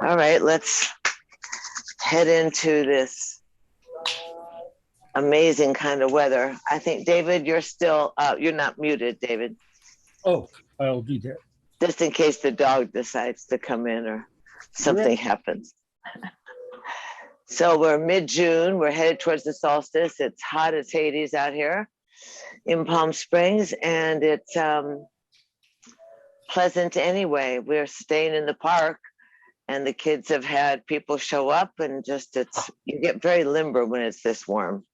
All right, let's head into this amazing kind of weather. I think, David, you're still, you're not muted, David, Oh, I'll do that. just in case the dog decides to come in or You're something right. happens. So we're mid-June, we're headed towards the solstice. It's hot as Hades out here in Palm Springs, and it's pleasant anyway. We're staying in the park, and the kids have had people show up, and just you get very limber when it's this warm.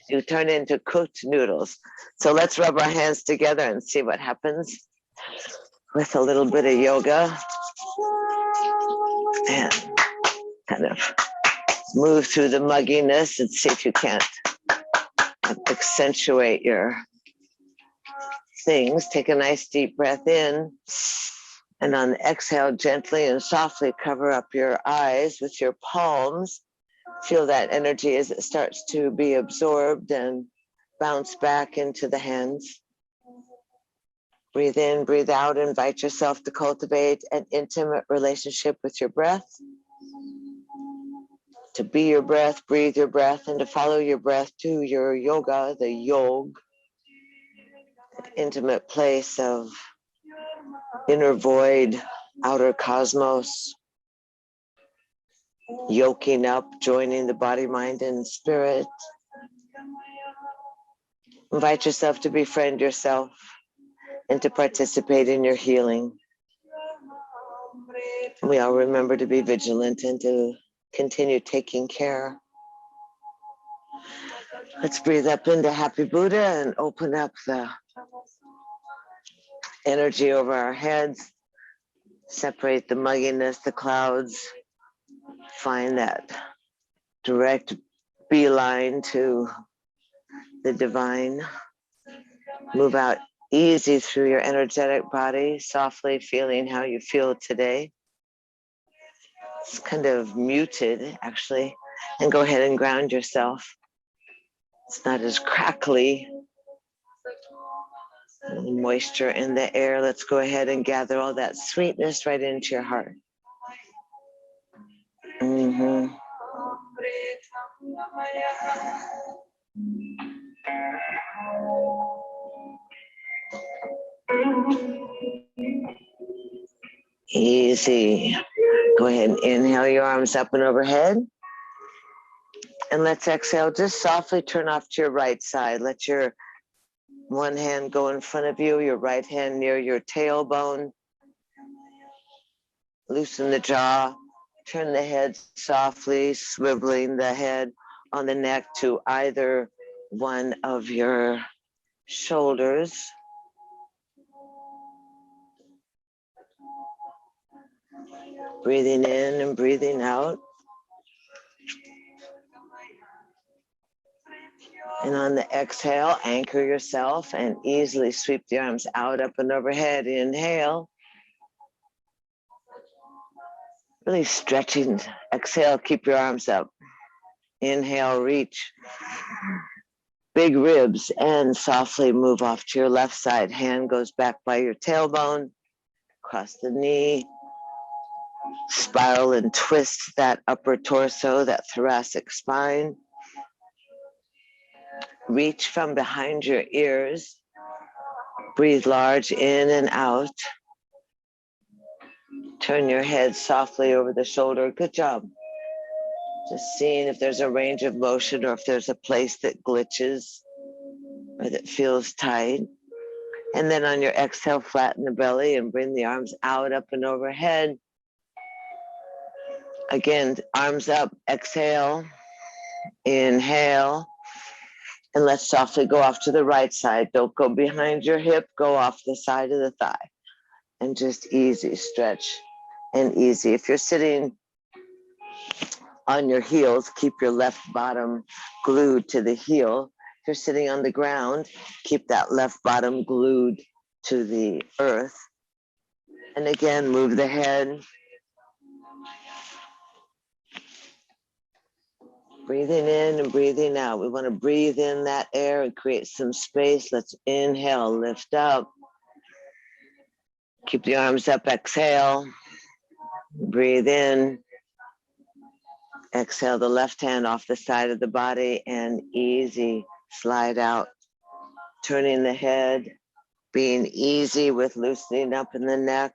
You turn into cooked noodles. So let's rub our hands together and see what happens with a little bit of yoga and kind of move through the mugginess and see if you can't accentuate your things. Take a nice deep breath in, and on the exhale, gently and softly cover up your eyes with your palms. Feel that energy as it starts to be absorbed and bounce back into the hands. Breathe in, breathe out, invite yourself to cultivate an intimate relationship with your breath. To be your breath, breathe your breath, and to follow your breath to your yoga, the yog, an intimate place of inner void, outer cosmos, yoking up, joining the body, mind, and spirit. Invite yourself to befriend yourself and to participate in your healing. We all remember to be vigilant and to continue taking care. Let's breathe up into Happy Buddha and open up the energy over our heads. Separate the mugginess, the clouds. Find that direct beeline to the divine. Move out easy through your energetic body, softly feeling how you feel today. It's kind of muted, actually, and go ahead and ground yourself. It's not as crackly. Moisture in the air. Let's go ahead and gather all that sweetness right into your heart. Mm-hmm. Easy. Go ahead and inhale your arms up and overhead. And let's exhale. Just softly turn off to your right side. Let your one hand go in front of you, your right hand near your tailbone. Loosen the jaw. Turn the head softly, swiveling the head on the neck to either one of your shoulders. Breathing in and breathing out. And on the exhale, anchor yourself and easily sweep the arms out, up and overhead. Inhale. Really stretching. Exhale, keep your arms up. Inhale, reach. Big ribs, and softly move off to your left side. Hand goes back by your tailbone, across the knee. Spiral and twist that upper torso, that thoracic spine. Reach from behind your ears. Breathe large in and out. Turn your head softly over the shoulder. Good job. Just seeing if there's a range of motion or if there's a place that glitches or that feels tight. And then on your exhale, flatten the belly and bring the arms out, up and overhead. Again, arms up, exhale, inhale. And let's softly go off to the right side. Don't go behind your hip, go off the side of the thigh. And just easy stretch and easy. If you're sitting on your heels, keep your left bottom glued to the heel. If you're sitting on the ground, keep that left bottom glued to the earth. And again, move the head. Breathing in and breathing out. We want to breathe in that air and create some space. Let's inhale, lift up. Keep the arms up, exhale. Breathe in. Exhale the left hand off the side of the body and easy slide out. Turning the head, being easy with loosening up in the neck.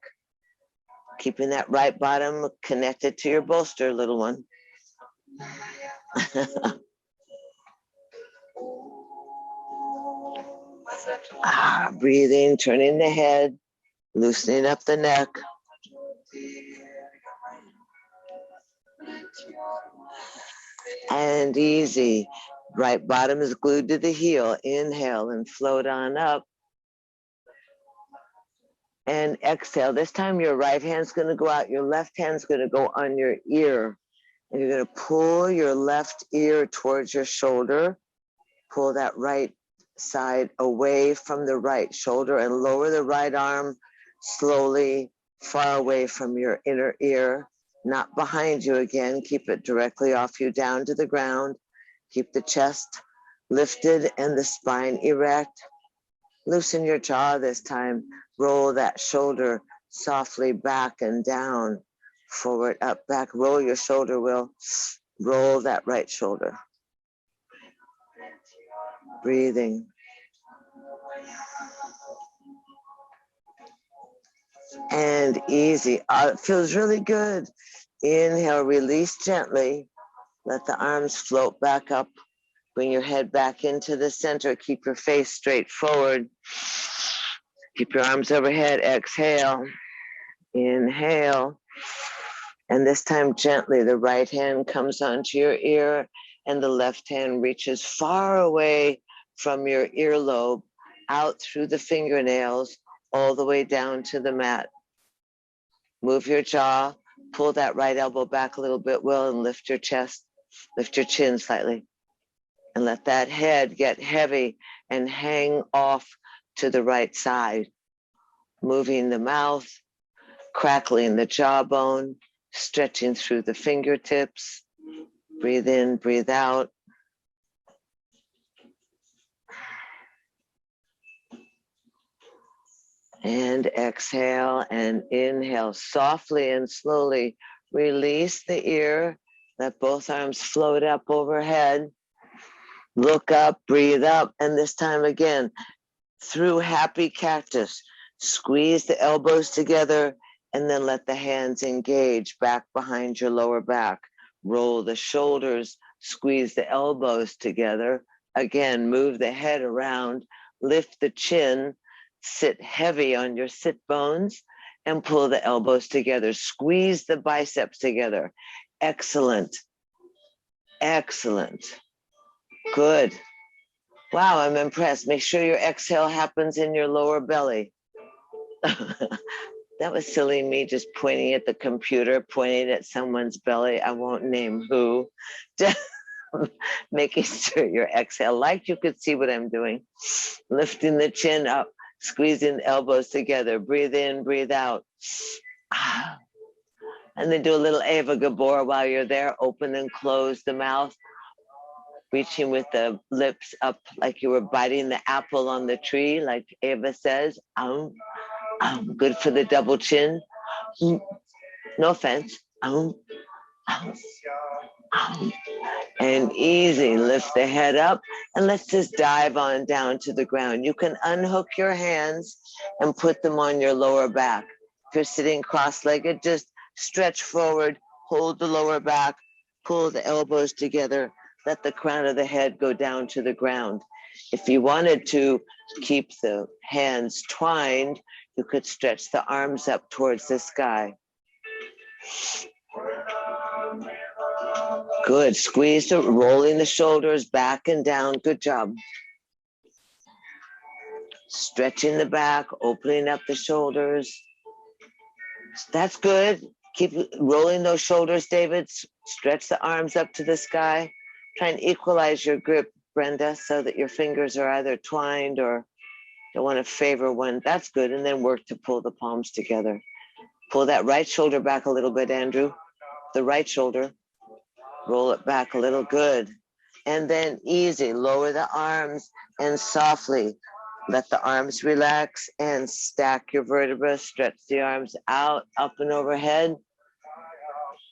Keeping that right bottom connected to your bolster, little one. Breathing, turning the head, loosening up the neck. And easy. Right bottom is glued to the heel. Inhale and float on up. And exhale. This time your right hand's going to go out. Your left hand's going to go on your ear. And you're going to pull your left ear towards your shoulder. Pull that right side away from the right shoulder and lower the right arm slowly far away from your inner ear. Not behind you again. Keep it directly off you down to the ground. Keep the chest lifted and the spine erect. Loosen your jaw this time. Roll that shoulder softly back and down, forward, up, back. Roll your shoulder, Will. Roll that right shoulder. Breathing. And easy. It feels really good. Inhale, release gently. Let the arms float back up. Bring your head back into the center. Keep your face straight forward. Keep your arms overhead. Exhale. Inhale. And this time gently, the right hand comes onto your ear and the left hand reaches far away from your earlobe, out through the fingernails, all the way down to the mat. Move your jaw, pull that right elbow back a little bit, Will, and lift your chest, lift your chin slightly. And let that head get heavy and hang off to the right side. Moving the mouth, crackling the jawbone, stretching through the fingertips. Breathe in, breathe out. And exhale and inhale softly and slowly. Release the ear. Let both arms float up overhead. Look up, breathe up. And this time again, through happy cactus. Squeeze the elbows together and then let the hands engage back behind your lower back. Roll the shoulders, squeeze the elbows together. Again, move the head around, lift the chin, sit heavy on your sit bones and pull the elbows together. Squeeze the biceps together. Excellent. Excellent. Good. Wow, I'm impressed. Make sure your exhale happens in your lower belly. That was silly, me just pointing at the computer, pointing at someone's belly. I won't name who. Just making sure your exhale, like you could see what I'm doing. Lifting the chin up, squeezing the elbows together. Breathe in, breathe out. And then do a little Eva Gabor while you're there. Open and close the mouth. Reaching with the lips up like you were biting the apple on the tree, like Eva says. Good for the double chin. No offense. And easy, lift the head up and let's just dive on down to the ground. You can unhook your hands and put them on your lower back. If you're sitting cross-legged, just stretch forward, hold the lower back, pull the elbows together, let the crown of the head go down to the ground. If you wanted to keep the hands twined, you could stretch the arms up towards the sky. Good. Squeeze the, rolling the shoulders back and down. Good job. Stretching the back, opening up the shoulders. That's good. Keep rolling those shoulders, David. Stretch the arms up to the sky. Try and equalize your grip, Brenda, so that your fingers are either twined or don't want to favor one. That's good. And then work to pull the palms together. Pull that right shoulder back a little bit, Andrew. The right shoulder. Roll it back a little. Good. And then easy. Lower the arms and softly let the arms relax and stack your vertebrae. Stretch the arms out, up and overhead.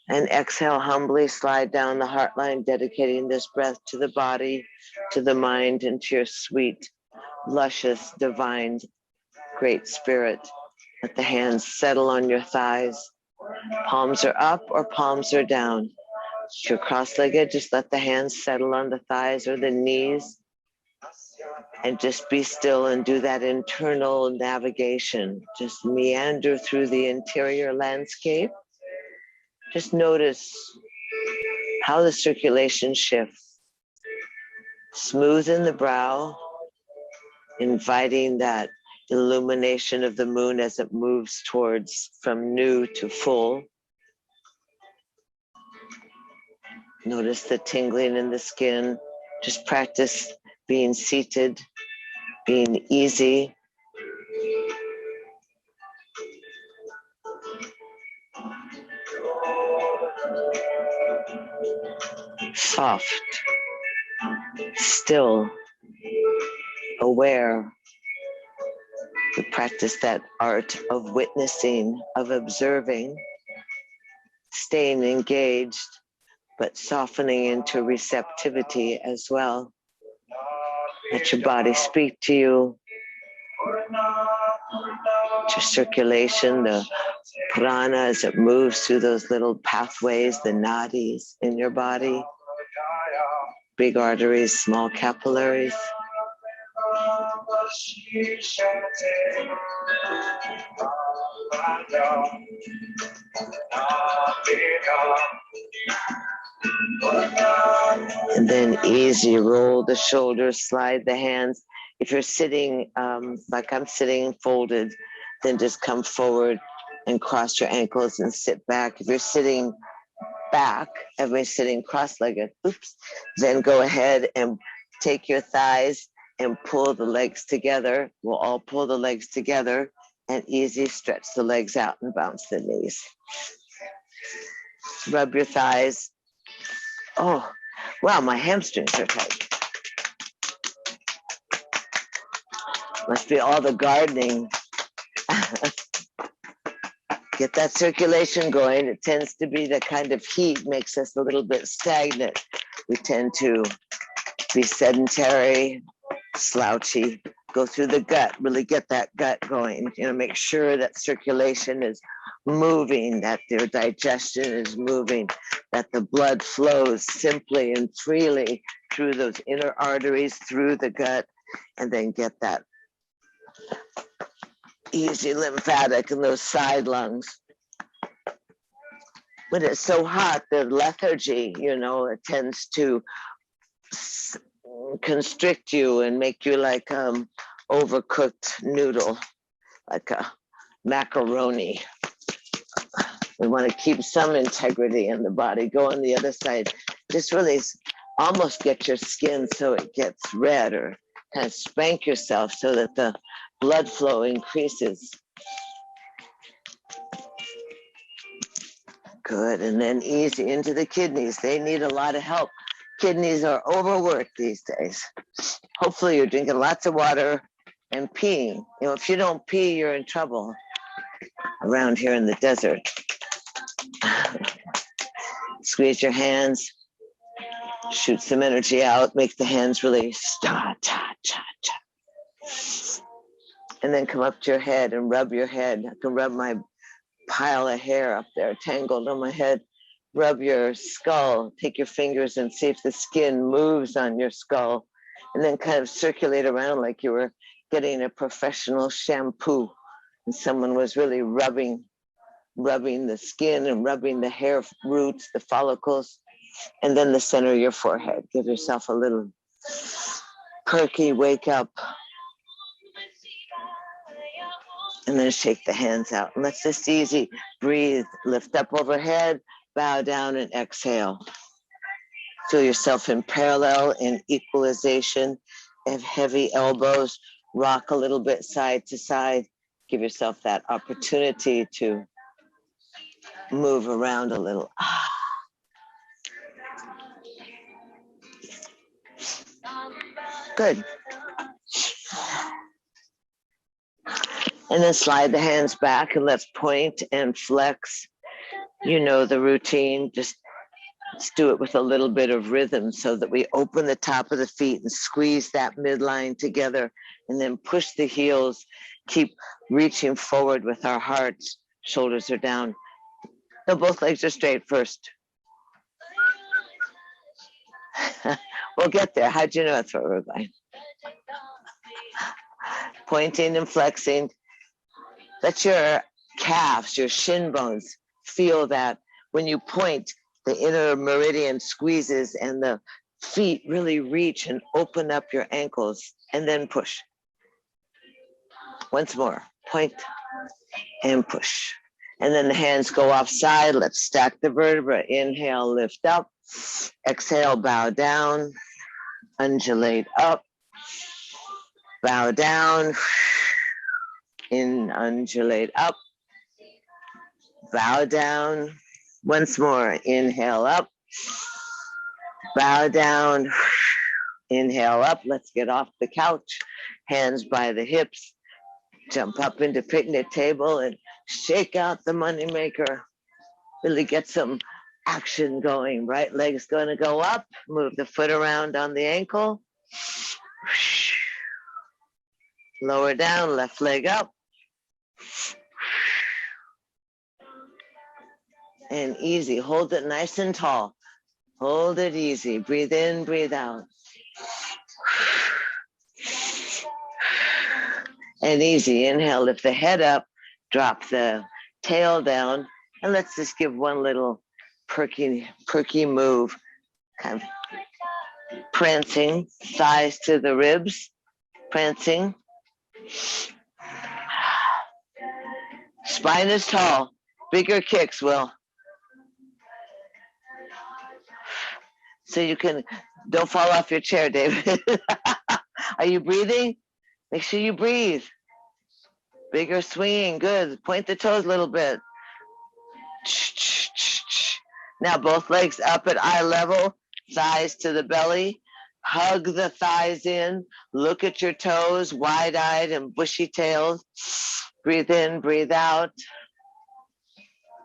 And exhale, humbly slide down the heart line, dedicating this breath to the body, to the mind, and to your sweet, luscious, divine, great spirit. Let the hands settle on your thighs. Palms are up or palms are down. If you're cross-legged, just let the hands settle on the thighs or the knees. And just be still and do that internal navigation. Just meander through the interior landscape. Just notice how the circulation shifts. Smoothen the brow, inviting that illumination of the moon as it moves towards from new to full. Notice the tingling in the skin. Just practice being seated, being easy. Soft, still, aware. We practice that art of witnessing, of observing, staying engaged, but softening into receptivity as well. Let your body speak to you. Your circulation, the prana as it moves through those little pathways, the nadis in your body, big arteries, small capillaries. And then easy, roll the shoulders, slide the hands. If you're sitting like I'm sitting folded, then just come forward and cross your ankles and sit back. If you're sitting back, everybody's sitting cross-legged, then go ahead and take your thighs and pull the legs together. We'll all pull the legs together and easy stretch the legs out and bounce the knees. Rub your thighs. Oh, wow, my hamstrings are tight. Must be all the gardening. Get that circulation going. It tends to be the kind of heat makes us a little bit stagnant. We tend to be sedentary, slouchy, go through the gut, really get that gut going, make sure that circulation is moving, that your digestion is moving, that the blood flows simply and freely through those inner arteries, through the gut, and then get that easy lymphatic in those side lungs. When it's so hot, the lethargy, it tends to constrict you and make you like overcooked noodle, like a macaroni. We want to keep some integrity in the body. Go on the other side. Just really almost get your skin so it gets red, or kind of spank yourself so that the blood flow increases. Good, and then easy into the kidneys. They need a lot of help. Kidneys are overworked these days. Hopefully you're drinking lots of water and peeing. If you don't pee, you're in trouble around here in the desert. Squeeze your hands, shoot some energy out, make the hands release. And then come up to your head and rub your head. I can rub my pile of hair up there tangled on my head. Rub your skull, take your fingers and see if the skin moves on your skull, and then kind of circulate around like you were getting a professional shampoo and someone was really rubbing the skin and rubbing the hair roots, the follicles, and then the center of your forehead. Give yourself a little perky wake up. And then shake the hands out. And let's just easy breathe, lift up overhead, bow down and exhale. Feel yourself in parallel, in equalization, have heavy elbows, rock a little bit side to side. Give yourself that opportunity to move around a little. Good. And then slide the hands back and let's point and flex You know the routine. Just let's do it with a little bit of rhythm so that we open the top of the feet and squeeze that midline together and then push the heels. Keep reaching forward with our hearts. Shoulders are down. No, both legs are straight first. We'll get there. How'd you know that's what we're going? Pointing and flexing. Let your calves, your shin bones feel that when you point, the inner meridian squeezes and the feet really reach and open up your ankles and then push. Once more, point and push. And then the hands go offside. Let's stack the vertebra. Inhale, lift up. Exhale, bow down. Undulate up. Bow down. In, undulate up. Bow down. Once more, inhale up. Bow down. Inhale up. Let's get off the couch. Hands by the hips. Jump up into picnic table and shake out the moneymaker. Really get some action going. Right leg's going to go up. Move the foot around on the ankle. Lower down, left leg up. And easy. Hold it nice and tall. Hold it easy. Breathe in, breathe out. And easy. Inhale, lift the head up, drop the tail down, and let's just give one little perky move. Kind of prancing, thighs to the ribs, prancing. Spine is tall. Bigger kicks, Will. So you can, don't fall off your chair, David. Are you breathing? Make sure you breathe. Bigger swinging, good. Point the toes a little bit. Now both legs up at eye level, thighs to the belly. Hug the thighs in. Look at your toes, wide-eyed and bushy-tailed. Breathe in, breathe out.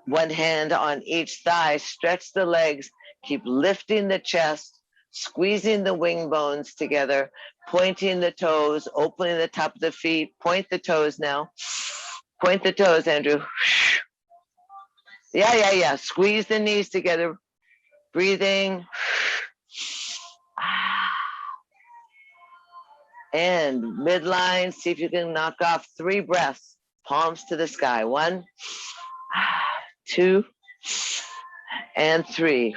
One hand on each thigh. Stretch the legs. Keep lifting the chest, squeezing the wing bones together, pointing the toes, opening the top of the feet. Point the toes now. Point the toes, Andrew. Yeah. Squeeze the knees together. Breathing. And midline, see if you can knock off 3 breaths. Palms to the sky. 1, 2, and 3.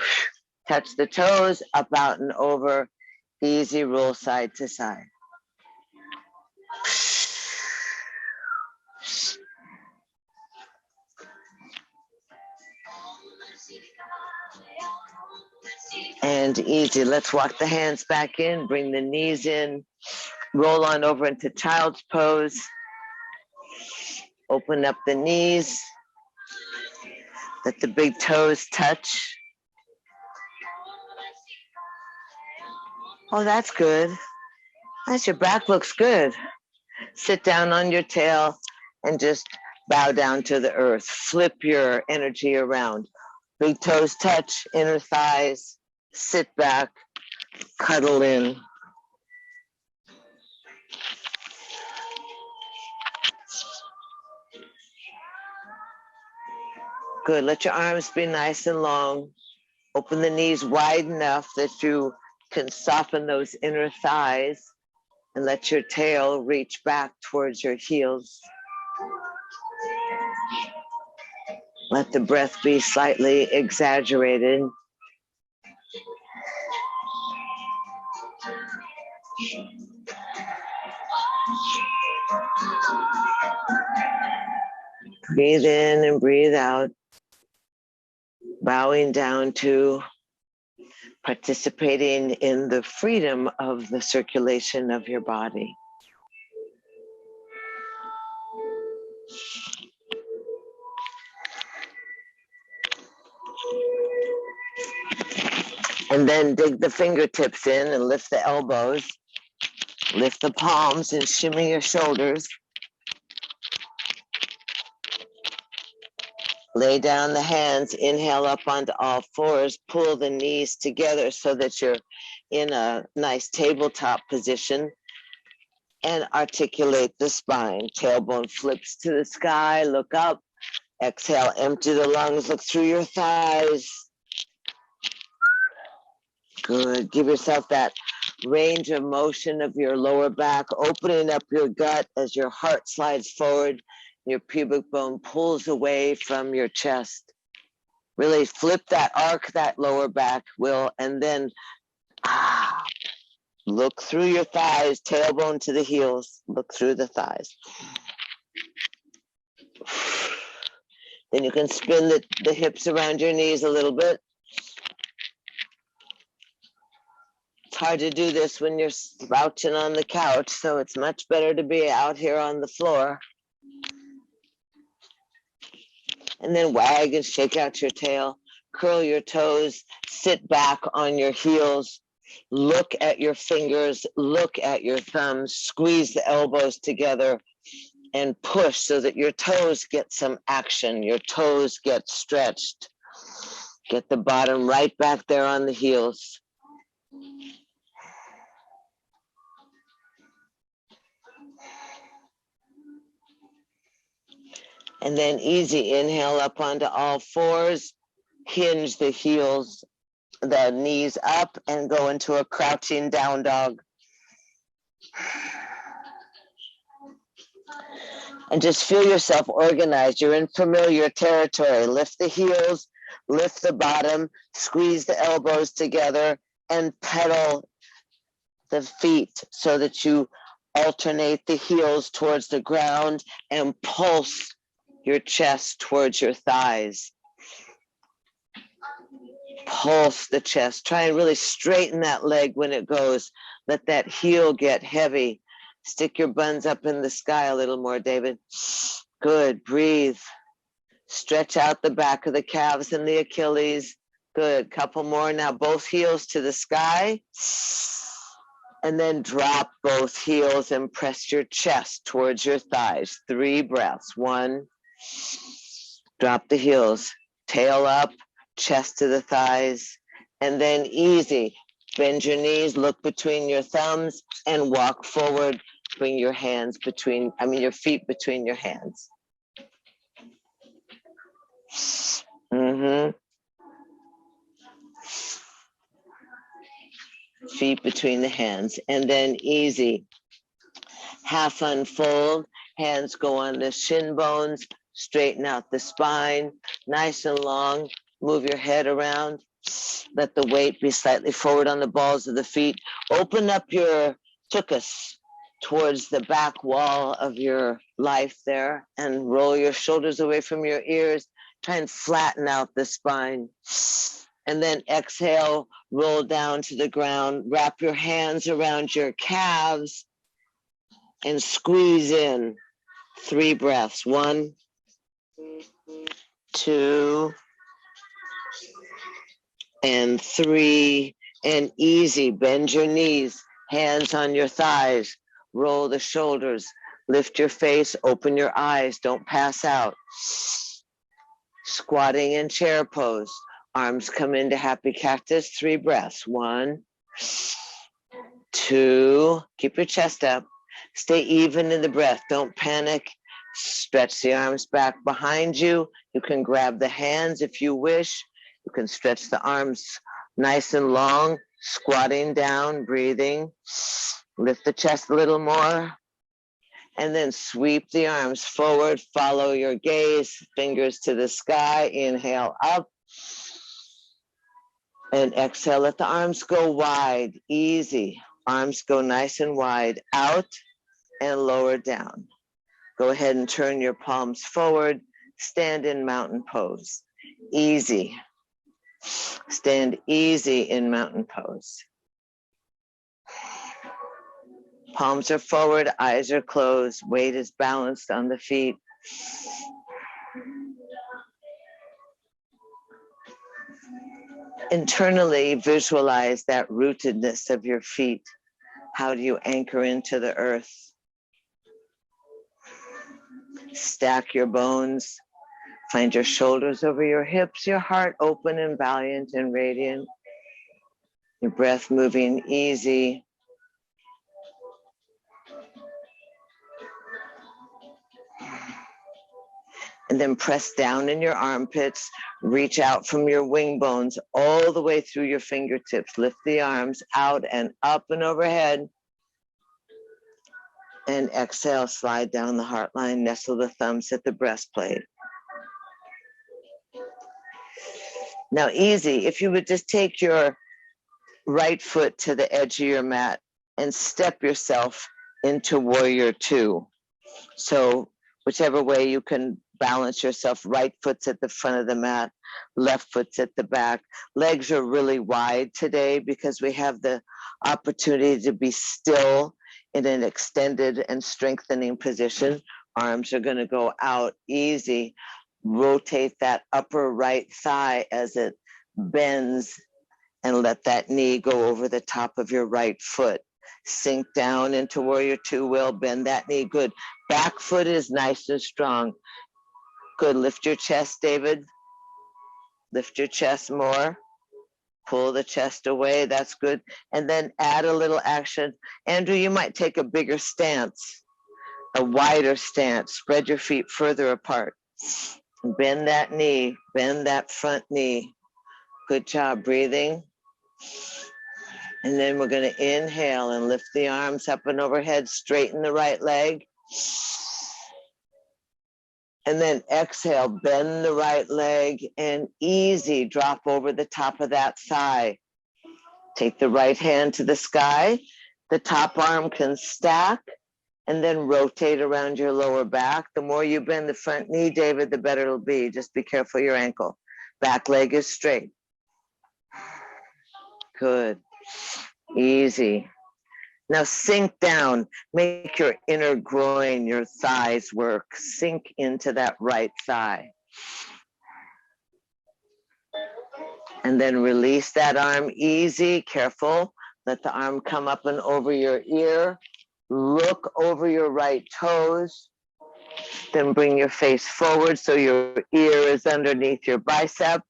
Touch the toes, up, out, and over. Easy roll side to side. And easy. Let's walk the hands back in, bring the knees in, roll on over into child's pose. Open up the knees. Let the big toes touch. Oh, that's good. Nice, your back looks good. Sit down on your tail and just bow down to the earth. Flip your energy around. Big toes touch, inner thighs. Sit back, cuddle in. Good, let your arms be nice and long. Open the knees wide enough that you can soften those inner thighs and let your tail reach back towards your heels. Let the breath be slightly exaggerated. Breathe in and breathe out, bowing down to participating in the freedom of the circulation of your body. And then dig the fingertips in and lift the elbows, lift the palms and shimmy your shoulders. Lay down the hands, inhale up onto all fours, pull the knees together so that you're in a nice tabletop position, and articulate the spine. Tailbone flips to the sky, look up, exhale, empty the lungs, look through your thighs. Good, give yourself that range of motion of your lower back, opening up your gut as your heart slides forward, your pubic bone pulls away from your chest. Really flip that, arc that lower back, Will, and then look through your thighs, tailbone to the heels, look through the thighs. Then you can spin the hips around your knees a little bit. It's hard to do this when you're slouching on the couch, so it's much better to be out here on the floor. And then wag and shake out your tail, curl your toes, sit back on your heels, look at your fingers, look at your thumbs, squeeze the elbows together and push so that your toes get some action, your toes get stretched. Get the bottom right back there on the heels. And then easy, inhale up onto all fours, hinge the heels, the knees up, and go into a crouching down dog. And just feel yourself organized. You're in familiar territory. Lift the heels, lift the bottom, squeeze the elbows together, and pedal the feet so that you alternate the heels towards the ground and pulse your chest towards your thighs. Pulse the chest. Try and really straighten that leg when it goes. Let that heel get heavy. Stick your buns up in the sky a little more, David. Good. Breathe. Stretch out the back of the calves and the Achilles. Good. Couple more now. Both heels to the sky. And then drop both heels and press your chest towards your thighs. 3 breaths. 1. Drop the heels. Tail up. Chest to the thighs. And then easy. Bend your knees. Look between your thumbs and walk forward. Bring your hands between, your feet between your hands. Feet between the hands. And then easy. Half unfold. Hands go on the shin bones. Straighten out the spine. Nice and long. Move your head around. Let the weight be slightly forward on the balls of the feet. Open up your tuchus towards the back wall of your life there and roll your shoulders away from your ears. Try and flatten out the spine. And then exhale, roll down to the ground. Wrap your hands around your calves and squeeze in. 3 breaths. 1, 2, and 3. And easy. Bend your knees. Hands on your thighs. Roll the shoulders, lift your face, open your eyes, don't pass out. Squatting in chair pose, arms come into happy cactus, 3 breaths. 1, 2, keep your chest up, stay even in the breath, don't panic. Stretch the arms back behind you. You can grab the hands if you wish. You can stretch the arms nice and long, squatting down, breathing. Lift the chest a little more, and then sweep the arms forward. Follow your gaze, fingers to the sky. Inhale up, and exhale. Let the arms go wide, easy. Arms go nice and wide, out and lower down. Go ahead and turn your palms forward. Stand in mountain pose, easy. Stand easy in mountain pose. Palms are forward, eyes are closed, weight is balanced on the feet. Internally visualize that rootedness of your feet. How do you anchor into the earth? Stack your bones. Find your shoulders over your hips, your heart open and valiant and radiant. Your breath moving easy. And then press down in your armpits, reach out from your wing bones all the way through your fingertips. Lift the arms out and up and overhead. And exhale, slide down the heart line, nestle the thumbs at the breastplate. Now, easy, if you would just take your right foot to the edge of your mat and step yourself into warrior two. So whichever way you can balance yourself, right foot's at the front of the mat, left foot's at the back. Legs are really wide today because we have the opportunity to be still in an extended and strengthening position. Arms are going to go out easy. Rotate that upper right thigh as it bends and let that knee go over the top of your right foot. Sink down into warrior two, Will. Bend that knee. Good. Back foot is nice and strong. Good. Lift your chest, David. Lift your chest more. Pull the chest away. That's good. And then add a little action. Andrew, you might take a bigger stance, a wider stance. Spread your feet further apart. Bend that knee. Bend that front knee. Good job breathing. And then we're going to inhale and lift the arms up and overhead, straighten the right leg. And then exhale, bend the right leg and easy drop over the top of that thigh. Take the right hand to the sky. The top arm can stack and then rotate around your lower back. The more you bend the front knee, David, the better it'll be. Just be careful of your ankle. Back leg is straight. Good. Easy. Now sink down. Make your inner groin, your thighs work. Sink into that right thigh. And then release that arm easy. Careful. Let the arm come up and over your ear. Look over your right toes. Then bring your face forward so your ear is underneath your bicep.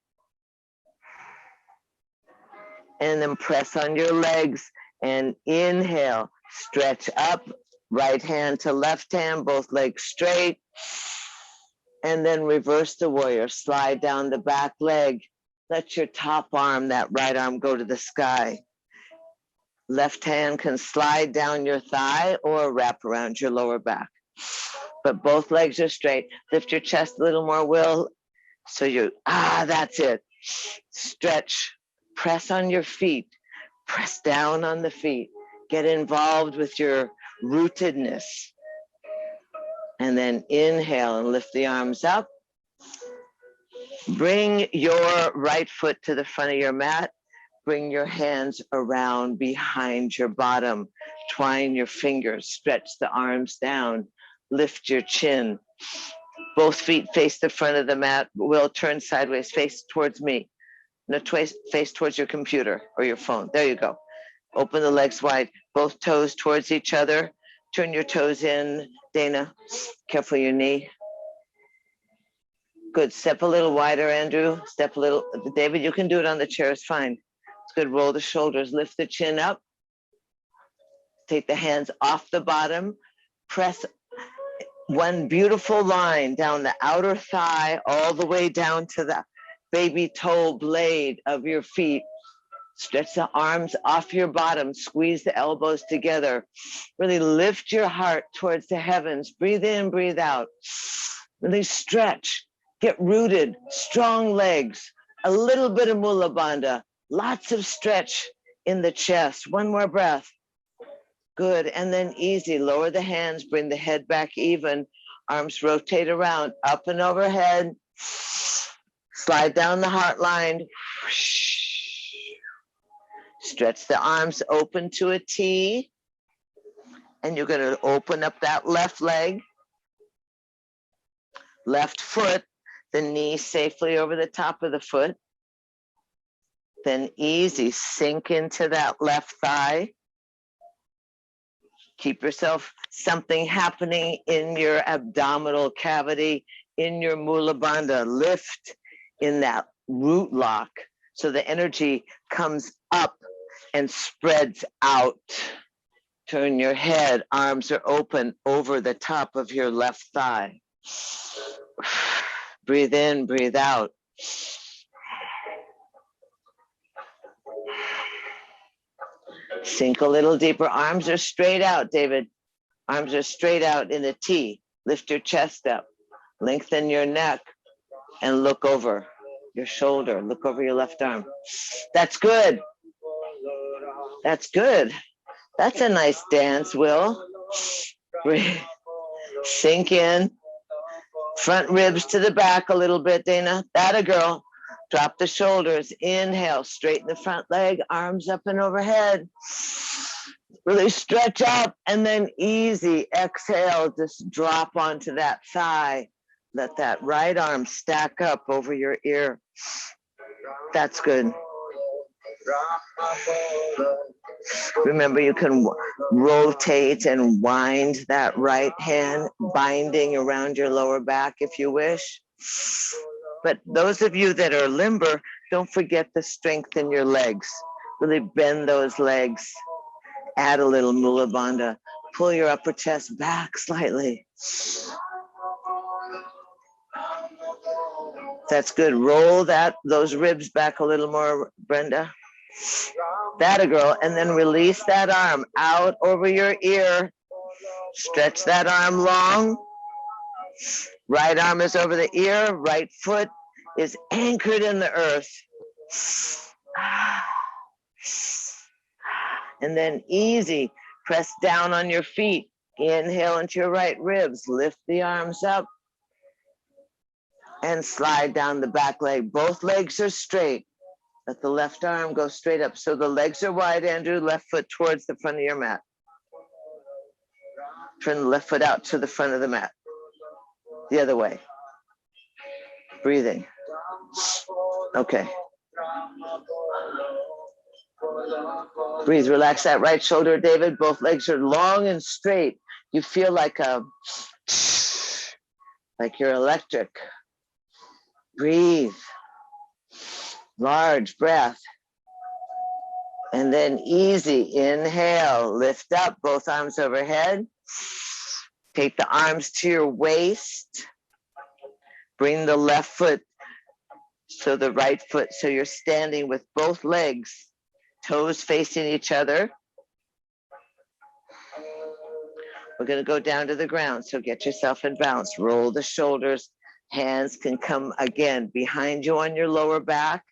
And then press on your legs and inhale, stretch up, right hand to left hand, both legs straight. And then reverse the warrior, slide down the back leg. Let your top arm, that right arm, go to the sky. Left hand can slide down your thigh or wrap around your lower back. But both legs are straight. Lift your chest a little more, Will. So that's it. Stretch. Press on your feet, press down on the feet, get involved with your rootedness. And then inhale and lift the arms up. Bring your right foot to the front of your mat. Bring your hands around behind your bottom. Twine your fingers, stretch the arms down, lift your chin. Both feet face the front of the mat. Will turn sideways, face towards me. No, face towards your computer or your phone. There you go. Open the legs wide, both toes towards each other. Turn your toes in. Dana, careful your knee. Good. Step a little wider, Andrew. Step a little. David, you can do it on the chair. It's fine. It's good. Roll the shoulders. Lift the chin up. Take the hands off the bottom. Press one beautiful line down the outer thigh all the way down to the baby toe blade of your feet. Stretch the arms off your bottom. Squeeze the elbows together. Really lift your heart towards the heavens. Breathe in, breathe out. Really stretch. Get rooted. Strong legs. A little bit of Mula Bandha. Lots of stretch in the chest. One more breath. Good. And then easy. Lower the hands. Bring the head back even. Arms rotate around. Up and overhead. Slide down the heart line. Stretch the arms open to a T. And you're going to open up that left leg. Left foot. The knee safely over the top of the foot. Then easy. Sink into that left thigh. Keep yourself something happening in your abdominal cavity, in your Mula Bandha. Lift in that root lock so the energy comes up and spreads out. Turn your head, arms are open over the top of your left thigh. Breathe in, breathe out. Sink a little deeper. Arms are straight out, David. Arms are straight out in a T. Lift your chest up. Lengthen your neck and look over your shoulder. Look over your left arm. That's good. That's good. That's a nice dance, Will. Breathe. Sink in. Front ribs to the back a little bit, Dana. That a girl. Drop the shoulders. Inhale. Straighten the front leg. Arms up and overhead. Really stretch up, and then easy. Exhale. Just drop onto that thigh. Let that right arm stack up over your ear. That's good. Remember, you can rotate and wind that right hand, binding around your lower back if you wish. But those of you that are limber, don't forget the strength in your legs. Really bend those legs. Add a little Mula Bandha. Pull your upper chest back slightly. That's good. Roll those ribs back a little more, Brenda. That a girl. And then release that arm out over your ear. Stretch that arm long. Right arm is over the ear. Right foot is anchored in the earth. And then easy. Press down on your feet. Inhale into your right ribs. Lift the arms up. And slide down the back leg. Both legs are straight. Let the left arm go straight up. So the legs are wide, Andrew. Left foot towards the front of your mat. Turn the left foot out to the front of the mat. The other way. Breathing. Okay. Breathe. Relax that right shoulder, David. Both legs are long and straight. You feel like you're electric. Breathe. Large breath. And then easy. Inhale. Lift up. Both arms overhead. Take the arms to your waist. Bring the left foot so the right foot. So you're standing with both legs, toes facing each other. We're going to go down to the ground. So get yourself in balance. Roll the shoulders. Hands can come again behind you on your lower back.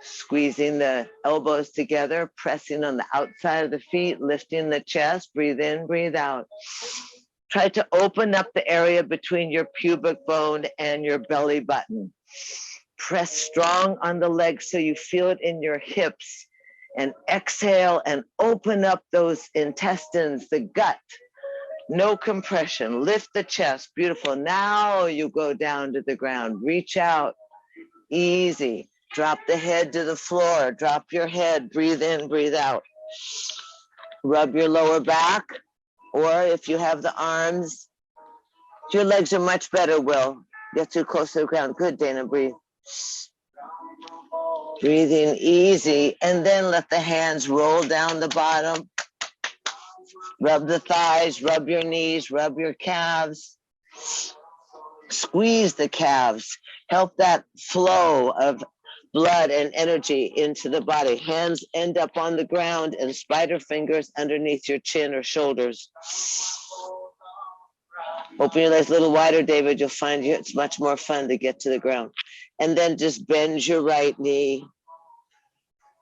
Squeezing the elbows together, pressing on the outside of the feet, lifting the chest. Breathe in, breathe out. Try to open up the area between your pubic bone and your belly button. Press strong on the legs so you feel it in your hips. And exhale and open up those intestines, the gut. No compression. Lift the chest. Beautiful. Now you go down to the ground. Reach out. Easy. Drop the head to the floor. Drop your head. Breathe in, breathe out. Rub your lower back. Or if you have the arms, your legs are much better, Will. Get too close to the ground. Good, Dana. Breathe. Breathing easy. And then let the hands roll down the bottom. Rub the thighs, rub your knees, rub your calves. Squeeze the calves. Help that flow of blood and energy into the body. Hands end up on the ground and spider fingers underneath your chin or shoulders. Open your legs a little wider, David. You'll find it's much more fun to get to the ground. And then just bend your right knee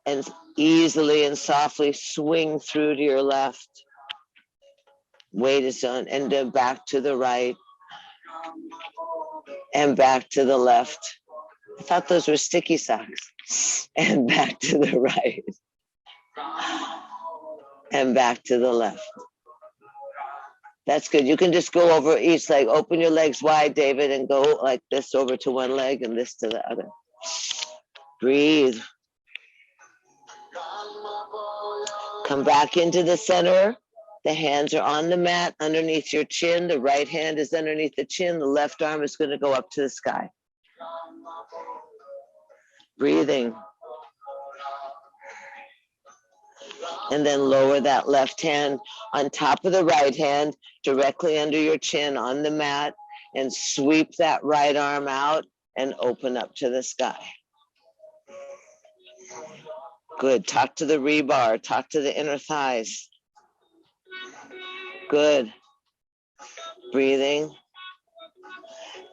and easily and softly swing through to your left. Weight is on, and then back to the right and back to the left. I thought those were sticky socks. And back to the right and back to the left. That's good. You can just go over each leg. Open your legs wide, David, and go like this over to one leg and this to the other. Breathe. Come back into the center. The hands are on the mat underneath your chin. The right hand is underneath the chin. The left arm is going to go up to the sky. Breathing. And then lower that left hand on top of the right hand, directly under your chin on the mat, and sweep that right arm out and open up to the sky. Good. Talk to the rebar. Talk to the inner thighs. Good. Breathing.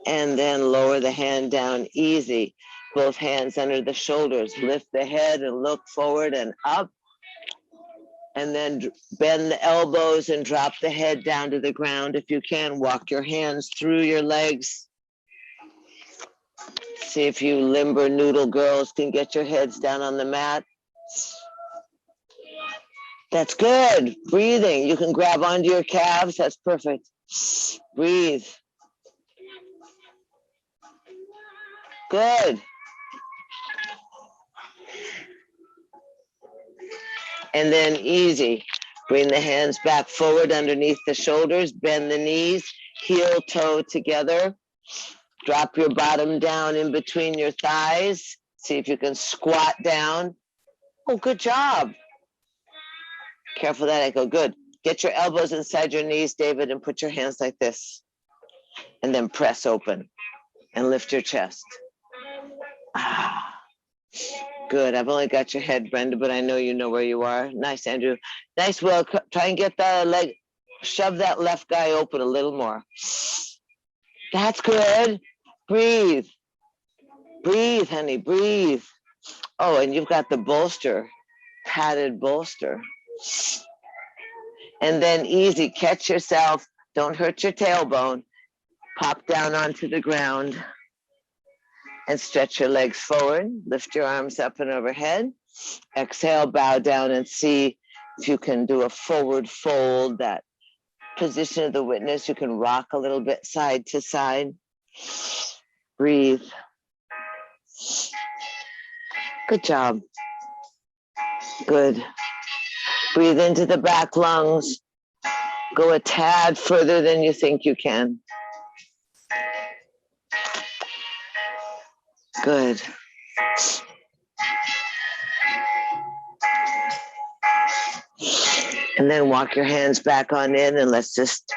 And then lower the hand down easy. Both hands under the shoulders. Lift the head and look forward and up. And then bend the elbows and drop the head down to the ground. If you can, walk your hands through your legs. See if you limber noodle girls can get your heads down on the mat. That's good. Breathing. You can grab onto your calves. That's perfect. Breathe. Good. And then easy. Bring the hands back forward underneath the shoulders. Bend the knees. Heel toe together. Drop your bottom down in between your thighs. See if you can squat down. Oh, good job. Careful that echo. Good. Get your elbows inside your knees, David, and put your hands like this. And then press open and lift your chest. Ah, good. I've only got your head, Brenda, but I know you know where you are. Nice, Andrew. Nice, Will. Try and get the leg. Shove that left guy open a little more. That's good. Breathe. Breathe, honey. Breathe. Oh, and you've got the bolster. Padded bolster. And then easy, catch yourself. Don't hurt your tailbone. Pop down onto the ground and stretch your legs forward. Lift your arms up and overhead. Exhale, bow down and see if you can do a forward fold. That position of the witness, you can rock a little bit side to side. Breathe. Good job. Good. Breathe into the back lungs. Go a tad further than you think you can. Good. And then walk your hands back on in and let's just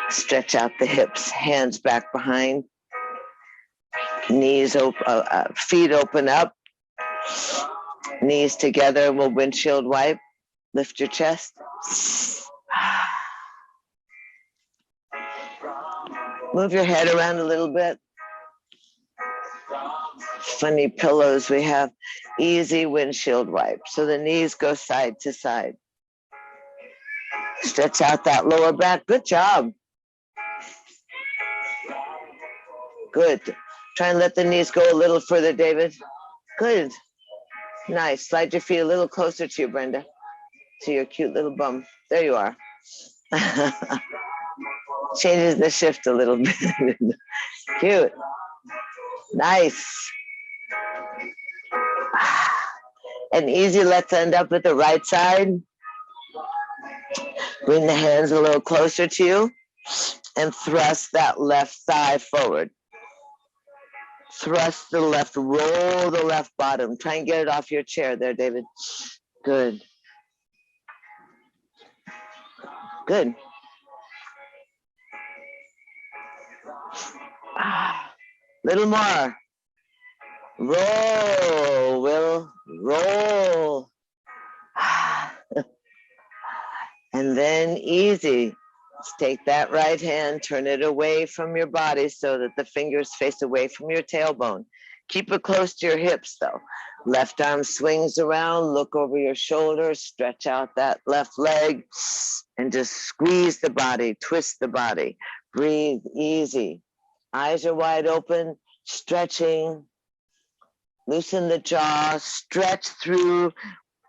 stretch out the hips. Hands back behind. Knees open, feet open up. Knees together. We'll windshield wipe. Lift your chest. Move your head around a little bit. Funny pillows we have. Easy windshield wipe. So the knees go side to side. Stretch out that lower back. Good job. Good. Try and let the knees go a little further, David. Good. Nice. Slide your feet a little closer to you, Brenda. To your cute little bum. There you are. Changes the shift a little bit. Cute. Nice. And easy, let's end up with the right side. Bring the hands a little closer to you and thrust that left thigh forward. Thrust the left, roll the left bottom. Try and get it off your chair there, David. Good. Good. Little more. Roll, Will. Roll. And then easy. Take that right hand, turn it away from your body so that the fingers face away from your tailbone. Keep it close to your hips though. Left arm swings around, look over your shoulders, stretch out that left leg, and just squeeze the body, twist the body. Breathe easy. Eyes are wide open, stretching. Loosen the jaw, stretch through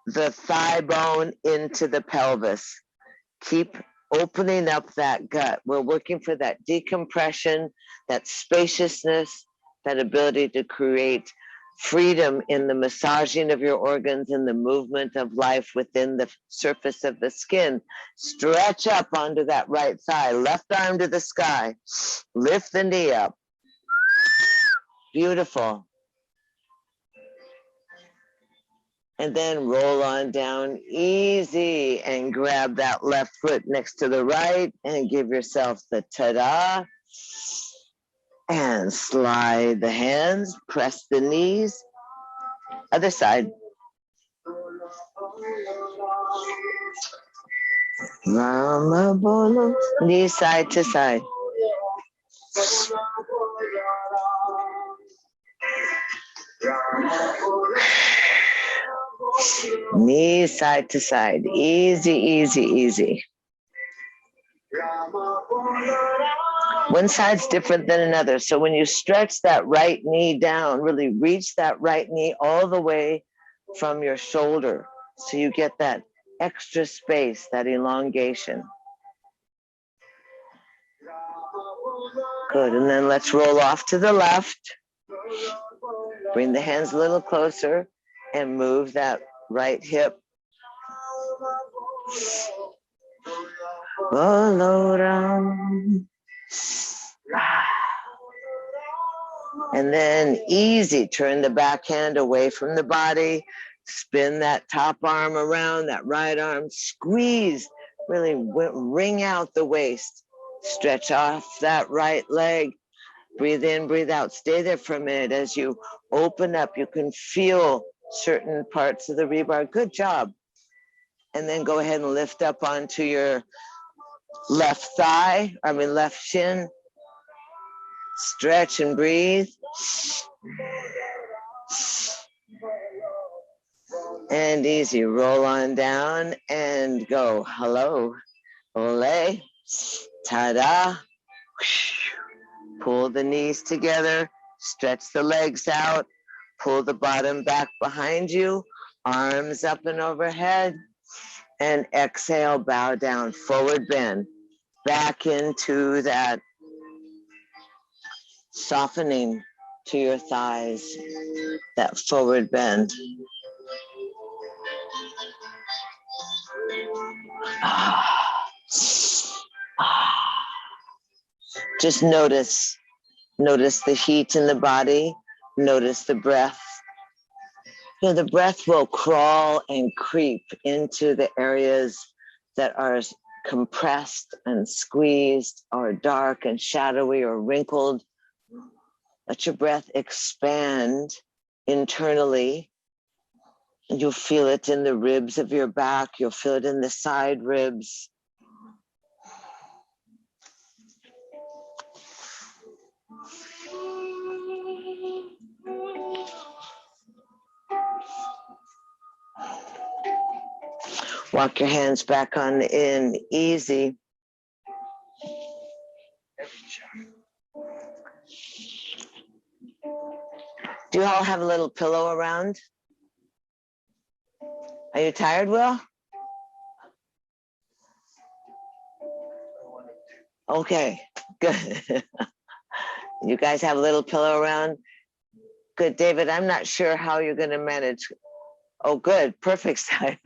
the thigh bone into the pelvis. Keep opening up that gut. We're working for that decompression, that spaciousness, that ability to create freedom in the massaging of your organs and the movement of life within the surface of the skin. Stretch up onto that right thigh, left arm to the sky, lift the knee up. Beautiful. And then roll on down easy and grab that left foot next to the right and give yourself the ta-da. And slide the hands, press the knees. Other side. Mama bola, knee side to side. Knees side to side. Easy, easy, easy. One side's different than another. So when you stretch that right knee down, really reach that right knee all the way from your shoulder. So you get that extra space, that elongation. Good, and then let's roll off to the left. Bring the hands a little closer and move that right hip. And then easy, turn the back hand away from the body, spin that top arm around, that right arm, squeeze, really wring out the waist, stretch off that right leg, breathe in, breathe out, stay there for a minute. As you open up, you can feel certain parts of the rebar. Good job. And then go ahead and lift up onto your left shin. Stretch and breathe. And easy, roll on down and go. Hello, ole, ta-da. Pull the knees together, stretch the legs out, pull the bottom back behind you, arms up and overhead, and exhale, bow down, forward bend, back into that softening to your thighs, that forward bend. Just notice the heat in the body, notice the breath. You know, the breath will crawl and creep into the areas that are compressed and squeezed or dark and shadowy or wrinkled. Let your breath expand internally. And you'll feel it in the ribs of your back. You'll feel it in the side ribs. Walk your hands back on in, easy. Do you all have a little pillow around? Are you tired, Will? Okay, good. You guys have a little pillow around? Good, David, I'm not sure how you're gonna manage. Oh, good, perfect side.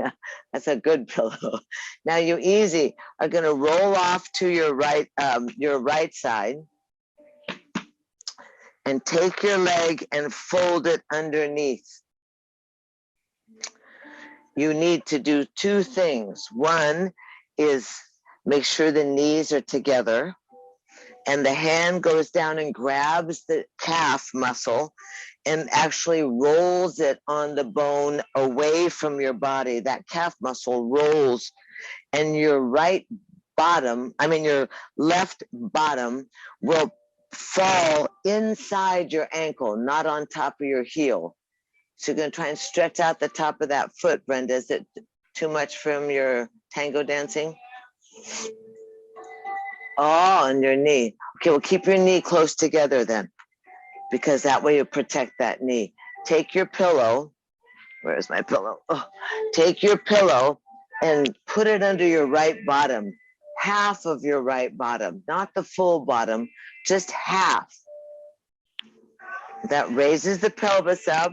That's a good pillow. Now you easy are gonna roll off to your right side and take your leg and fold it underneath. You need to do two things. One is make sure the knees are together and the hand goes down and grabs the calf muscle and actually rolls it on the bone away from your body. That calf muscle rolls and your your left bottom will fall inside your ankle, not on top of your heel. So you're gonna try and stretch out the top of that foot, Brenda. Is it too much from your tango dancing? Oh, on your knee. Okay, well, keep your knee close together then, because that way you protect that knee. Take your pillow. Where's my pillow? Oh, take your pillow and put it under your right bottom, half of your right bottom, not the full bottom, just half. That raises the pelvis up,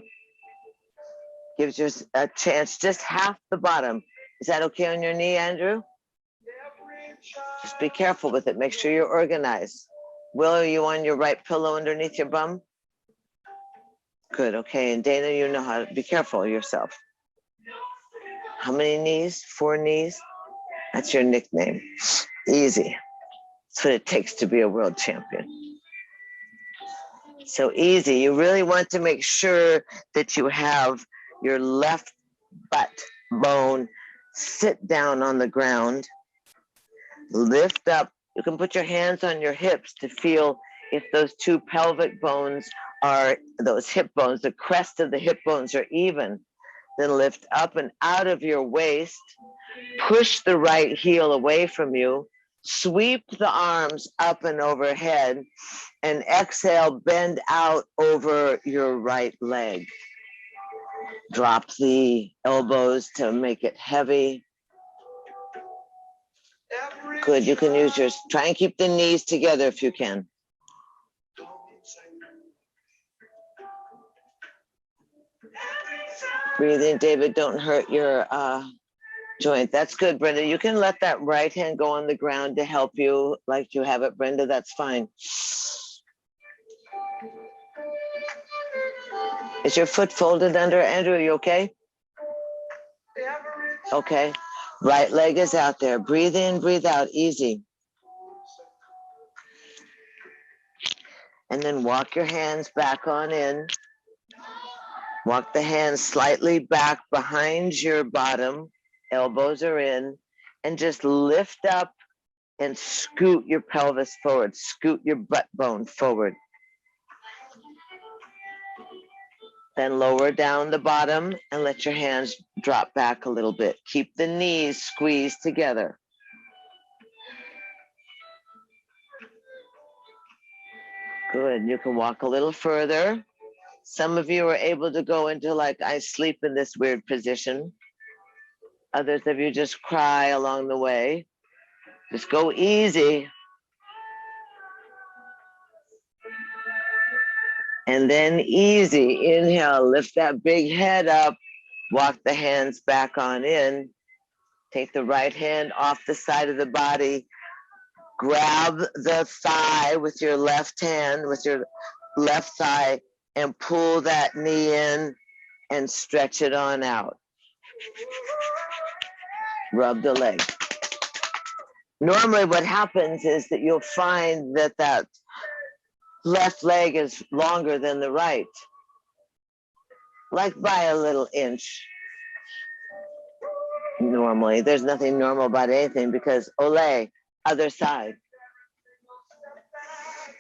gives you a chance, just half the bottom. Is that okay on your knee, Andrew? Just be careful with it. Make sure you're organized. Will, are you on your right pillow underneath your bum? Good, okay. And Dana, you know how to be careful of yourself. How many knees? 4 knees? That's your nickname. Easy. That's what it takes to be a world champion. So easy. You really want to make sure that you have your left butt bone sit down on the ground. Lift up. You can put your hands on your hips to feel if those 2 pelvic bones are, those hip bones, the crest of the hip bones are even. Then lift up and out of your waist. Push the right heel away from you. Sweep the arms up and overhead. And exhale, bend out over your right leg. Drop the elbows to make it heavy. Good, you can use yours. Try and keep the knees together if you can. Breathe in, David, don't hurt your joint. That's good, Brenda. You can let that right hand go on the ground to help you like you have it, Brenda, that's fine. Is your foot folded under, Andrew, are you okay? Okay, right leg is out there. Breathe in, breathe out, easy. And then walk your hands back on in. Walk the hands slightly back behind your bottom. Elbows are in. And just lift up and scoot your pelvis forward. Scoot your butt bone forward. Then lower down the bottom and let your hands drop back a little bit. Keep the knees squeezed together. Good, you can walk a little further. Some of you are able to go into like, I sleep in this weird position. Others of you just cry along the way. Just go easy. And then easy, inhale, lift that big head up, walk the hands back on in. Take the right hand off the side of the body. Grab the thigh with your left hand, with your left thigh, and pull that knee in and stretch it on out. Rub the leg. Normally what happens is that you'll find that that left leg is longer than the right, like by a little inch. Normally, there's nothing normal about anything because ole, other side.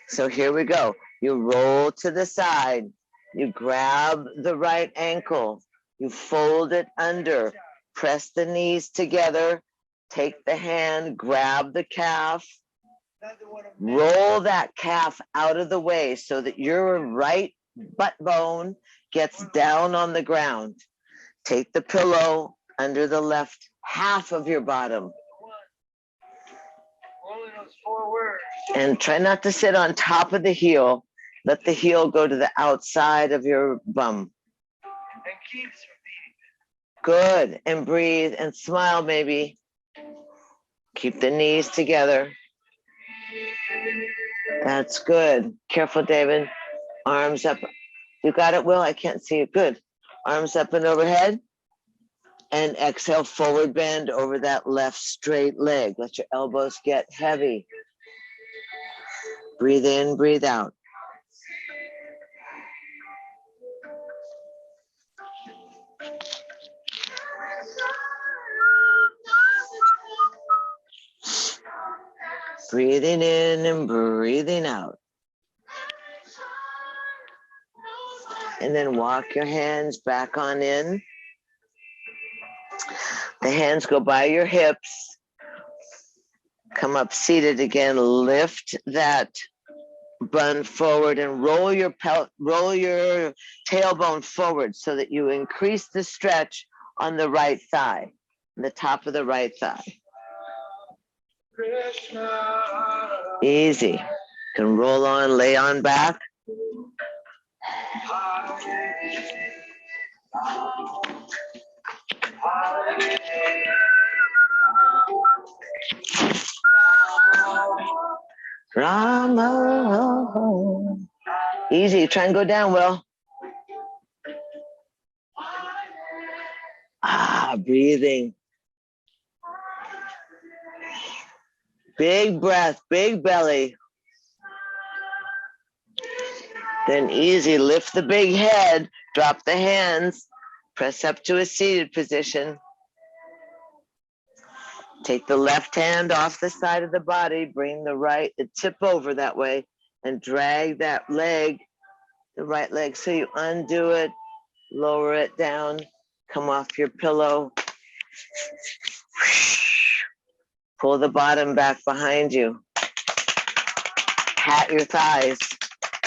So here we go. You roll to the side. You grab the right ankle. You fold it under. Press the knees together. Take the hand, grab the calf. Roll that calf out of the way so that your right butt bone gets down on the ground. Take the pillow under the left half of your bottom. And try not to sit on top of the heel. Let the heel go to the outside of your bum. Good. And breathe and smile maybe. Keep the knees together. That's good. Careful, David. Arms up. You got it, Will? I can't see it. Good. Arms up and overhead. And exhale, forward bend over that left straight leg. Let your elbows get heavy. Breathe in, breathe out. Breathing in and breathing out. And then walk your hands back on in. The hands go by your hips. Come up seated again. Lift that bun forward and roll your tailbone forward so that you increase the stretch on the right thigh, the top of the right thigh. Easy. Can roll on, lay on back. Rama. Easy. Try and go down, Will. Breathing. Big breath, big belly. Then easy, lift the big head, drop the hands, press up to a seated position. Take the left hand off the side of the body, bring the right, tip over that way, and drag that leg, the right leg. So you undo it, lower it down, come off your pillow. Pull the bottom back behind you. Pat your thighs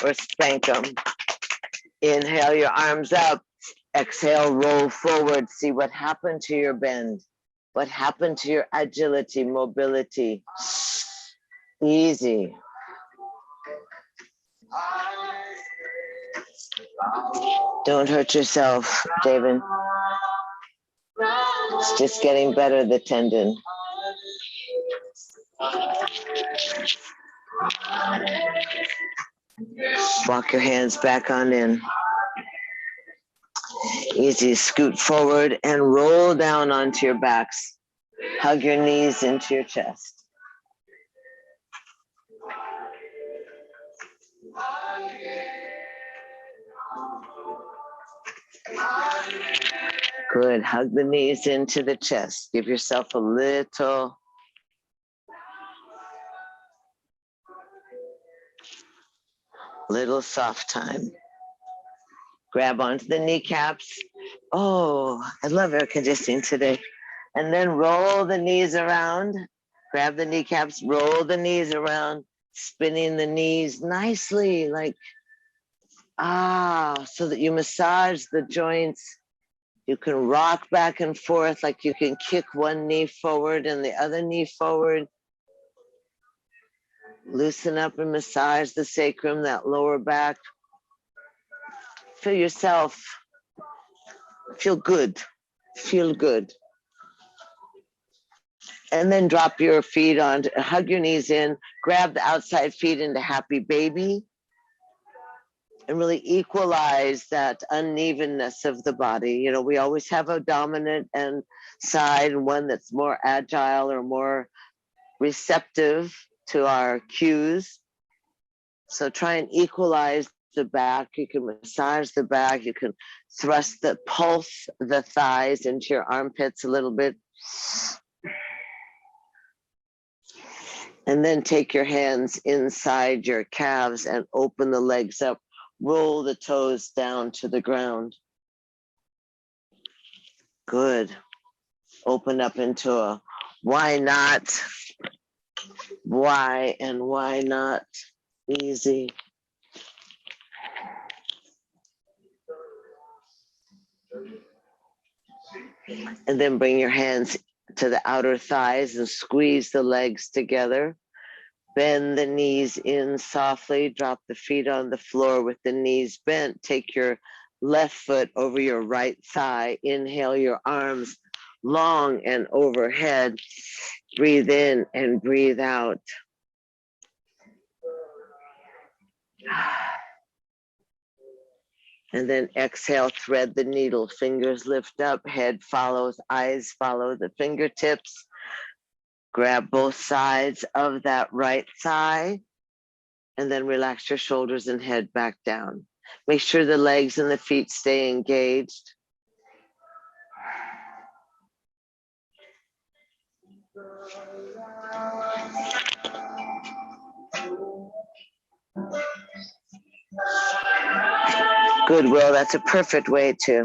or spank them. Inhale your arms up. Exhale, roll forward. See what happened to your bend. What happened to your agility, mobility. Easy. Don't hurt yourself, David. It's just getting better, the tendon. Walk your hands back on in. Easy, scoot forward and roll down onto your backs. Hug your knees into your chest. Good, hug the knees into the chest. Give yourself a little soft time. Grab onto the kneecaps. Oh, I love air conditioning today. And then roll the knees around. Grab the kneecaps, roll the knees around, spinning the knees nicely, like, so that you massage the joints. You can rock back and forth, like you can kick one knee forward and the other knee forward. Loosen up and massage the sacrum, that lower back. Feel yourself. Feel good. Feel good. And then drop your feet on, hug your knees in, grab the outside feet into happy baby, and really equalize that unevenness of the body. You know, we always have a dominant and side, one that's more agile or more receptive to our cues. So try and equalize the back. You can massage the back. You can pulse the thighs into your armpits a little bit. And then take your hands inside your calves and open the legs up. Roll the toes down to the ground. Good. Open up into a why not? Why and why not? Easy. And then bring your hands to the outer thighs and squeeze the legs together. Bend the knees in softly. Drop the feet on the floor with the knees bent. Take your left foot over your right thigh. Inhale your arms long and overhead. Breathe in and breathe out. And then exhale, thread the needle. Fingers lift up, head follows, eyes follow the fingertips. Grab both sides of that right thigh, and then relax your shoulders and head back down. Make sure the legs and the feet stay engaged. Good, Will. That's a perfect way to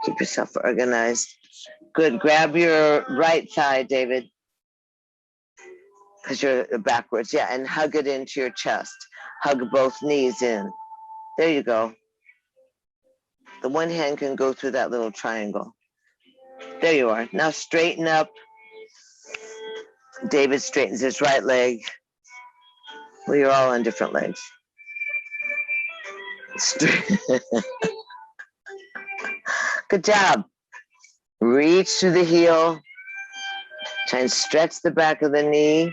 keep yourself organized. Good. Grab your right thigh, David, because you're backwards. Yeah, and hug it into your chest. Hug both knees in. There you go. The one hand can go through that little triangle. There you are. Now straighten up. David straightens his right leg. Well, you're all on different legs. Good job. Reach through the heel. Try and stretch the back of the knee.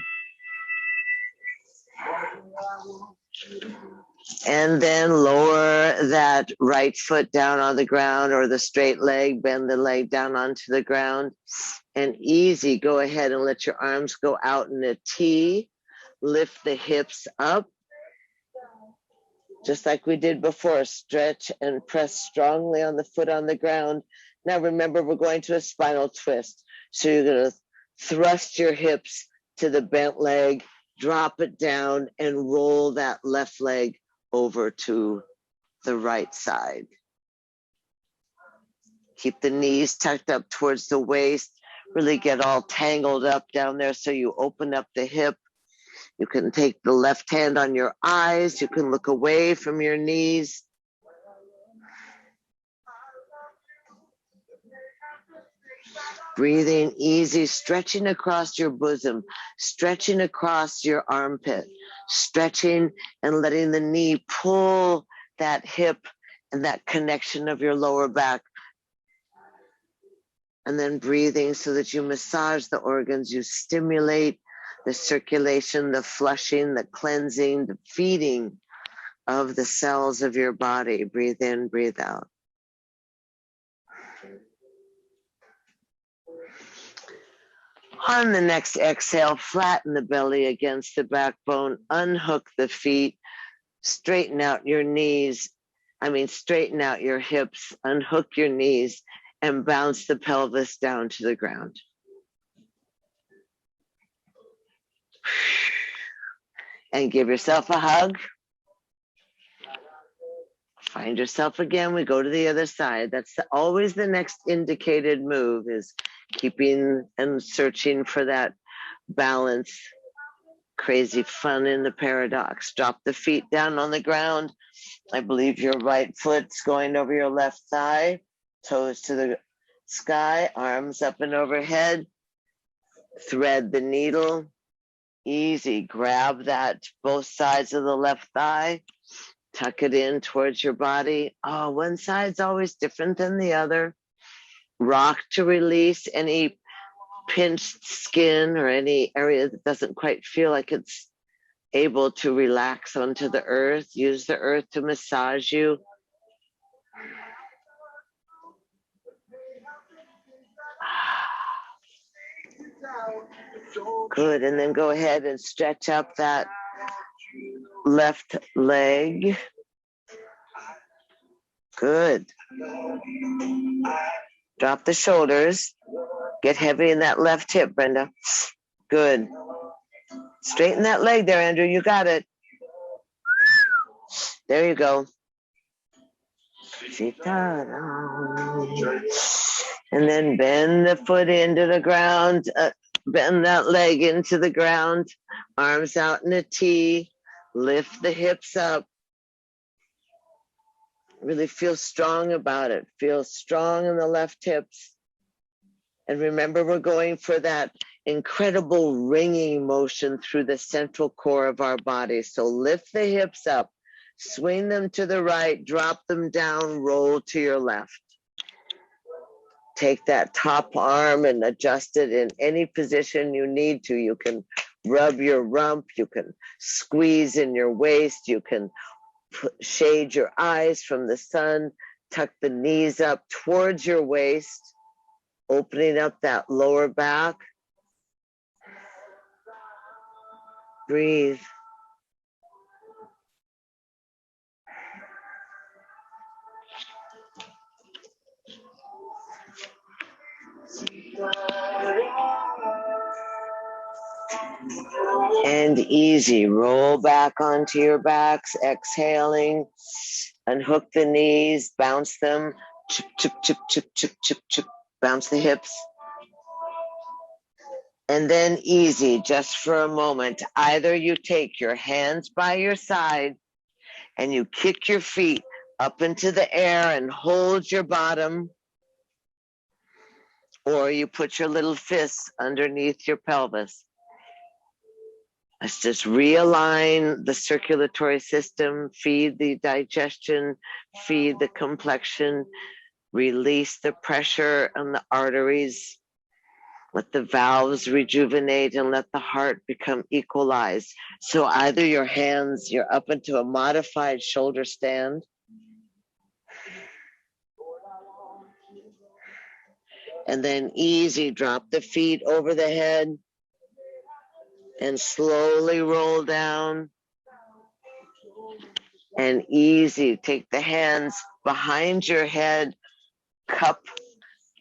And then lower that right foot down on the ground, or the straight leg, bend the leg down onto the ground. And easy, go ahead and let your arms go out in a T. Lift the hips up. Just like we did before, stretch and press strongly on the foot on the ground. Now remember, we're going to a spinal twist. So you're going to thrust your hips to the bent leg, drop it down, and roll that left leg over to the right side. Keep the knees tucked up towards the waist. Really get all tangled up down there so you open up the hip. You can take the left hand on your eyes. You can look away from your knees. Breathing easy, stretching across your bosom, stretching across your armpit, stretching and letting the knee pull that hip and that connection of your lower back. And then breathing so that you massage the organs, you stimulate the circulation, the flushing, the cleansing, the feeding of the cells of your body. Breathe in, breathe out. On the next exhale, flatten the belly against the backbone, unhook the feet, straighten out your knees. Straighten out your hips, unhook your knees, and bounce the pelvis down to the ground. And give yourself a hug. Find yourself again. We go to the other side. That's always the next indicated move, is keeping and searching for that balance. Crazy fun in the paradox. Drop the feet down on the ground. I believe your right foot's going over your left thigh. Toes to the sky, arms up and overhead. Thread the needle. Easy. Grab that both sides of the left thigh. Tuck it in towards your body. Oh, one side's always different than the other. Rock to release any pinched skin or any area that doesn't quite feel like it's able to relax onto the earth. Use the earth to massage you. Good, and then go ahead and stretch up that left leg. Good. Drop the shoulders. Get heavy in that left hip, Brenda. Good. Straighten that leg there, Andrew. You got it. There you go. And then bend the foot into the ground. Bend that leg into the ground. Arms out in a T. Lift the hips up. Really feel strong about it. Feel strong in the left hips. And remember, we're going for that incredible ringing motion through the central core of our body. So lift the hips up, swing them to the right, drop them down, roll to your left. Take that top arm and adjust it in any position you need to. You can rub your rump, you can squeeze in your waist, you can shade your eyes from the sun, tuck the knees up towards your waist, opening up that lower back. Breathe. And easy, roll back onto your backs, exhaling, unhook the knees, bounce them, chip, chip, chip, chip, chip, chip, chip, bounce the hips. And then easy, just for a moment, either you take your hands by your side and you kick your feet up into the air and hold your bottom, or you put your little fists underneath your pelvis. Let's just realign the circulatory system, feed the digestion, feed the complexion, Release the pressure on the arteries. Let the valves rejuvenate and let the heart become equalized. So either your hands, you're up into a modified shoulder stand. And then easy, drop the feet over the head and slowly roll down. And easy, take the hands behind your head, cup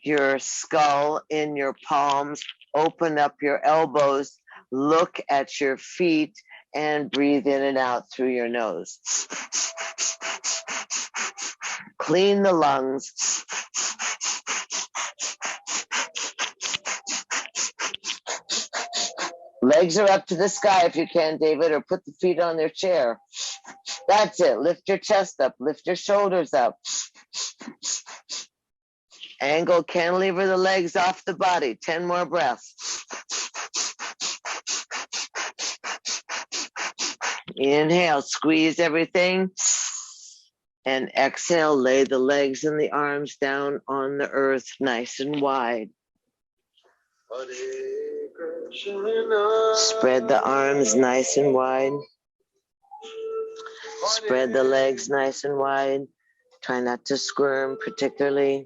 your skull in your palms, open up your elbows, look at your feet, and breathe in and out through your nose. Clean the lungs. Legs are up to the sky if you can, David, or put the feet on their chair. That's it. Lift your chest up. Lift your shoulders up. Angle, cantilever the legs off the body. 10 more breaths. Inhale, squeeze everything. And exhale, lay the legs and the arms down on the earth, nice and wide. Spread the arms nice and wide. Spread the legs nice and wide. Try not to squirm particularly.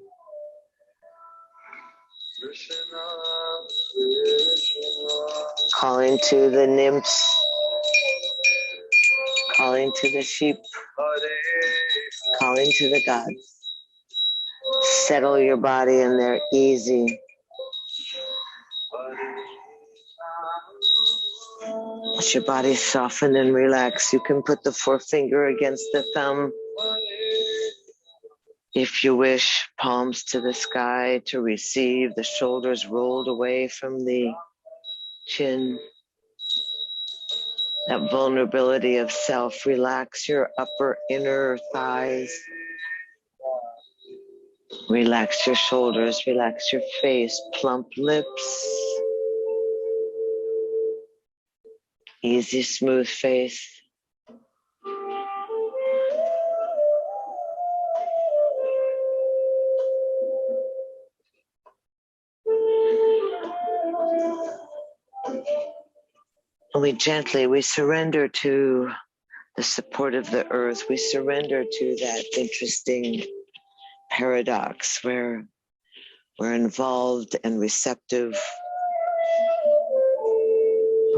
Calling to the nymphs. Calling to the sheep. Calling to the gods. Settle your body in there easy. Let your body soften and relax. You can put the forefinger against the thumb. If you wish, palms to the sky to receive, the shoulders rolled away from the chin. That vulnerability of self. Relax your upper inner thighs. Relax your shoulders, relax your face, plump lips. Easy, smooth face. And we surrender to the support of the earth. We surrender to that interesting paradox where we're involved and receptive.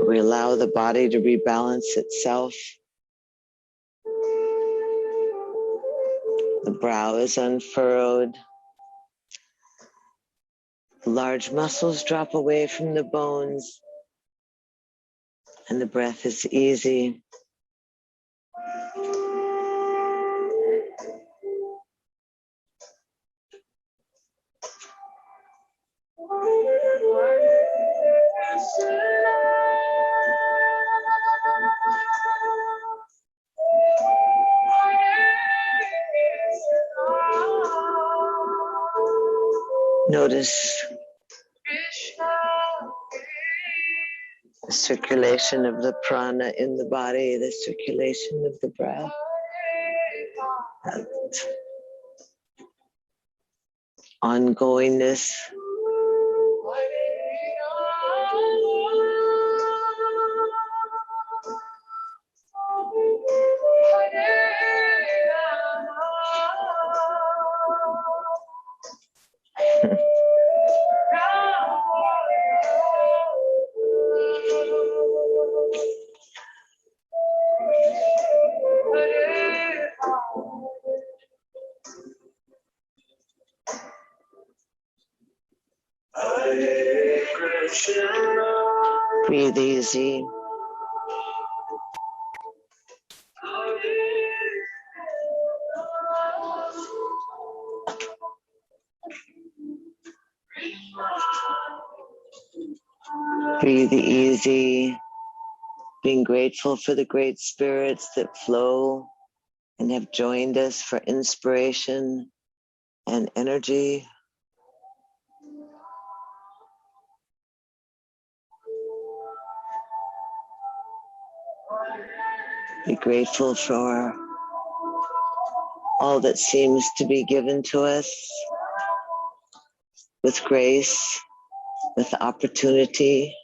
We allow the body to rebalance itself. The brow is unfurrowed. Large muscles drop away from the bones. And the breath is easy. Notice the circulation of the prana in the body, the circulation of the breath. That ongoingness. Breathe easy. Breathe easy, being grateful for the great spirits that flow and have joined us for inspiration and energy. Be grateful for all that seems to be given to us. with grace, with opportunity.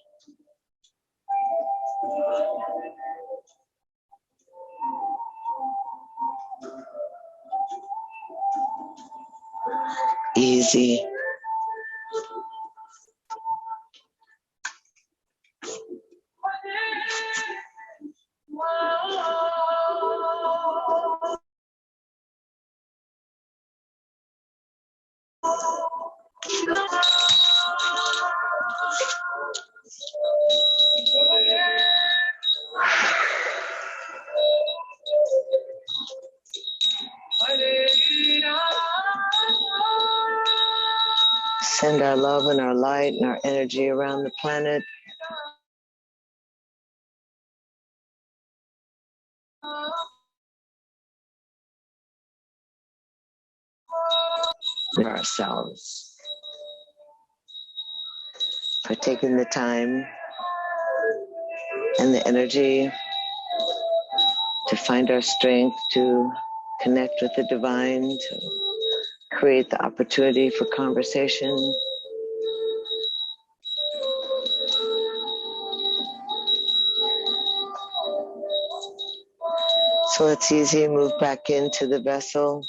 Easy. Send our love and our light and our energy around the planet. Ourselves for taking the time and the energy to find our strength to connect with the divine, to create the opportunity for conversation. So it's easy, move back into the vessel,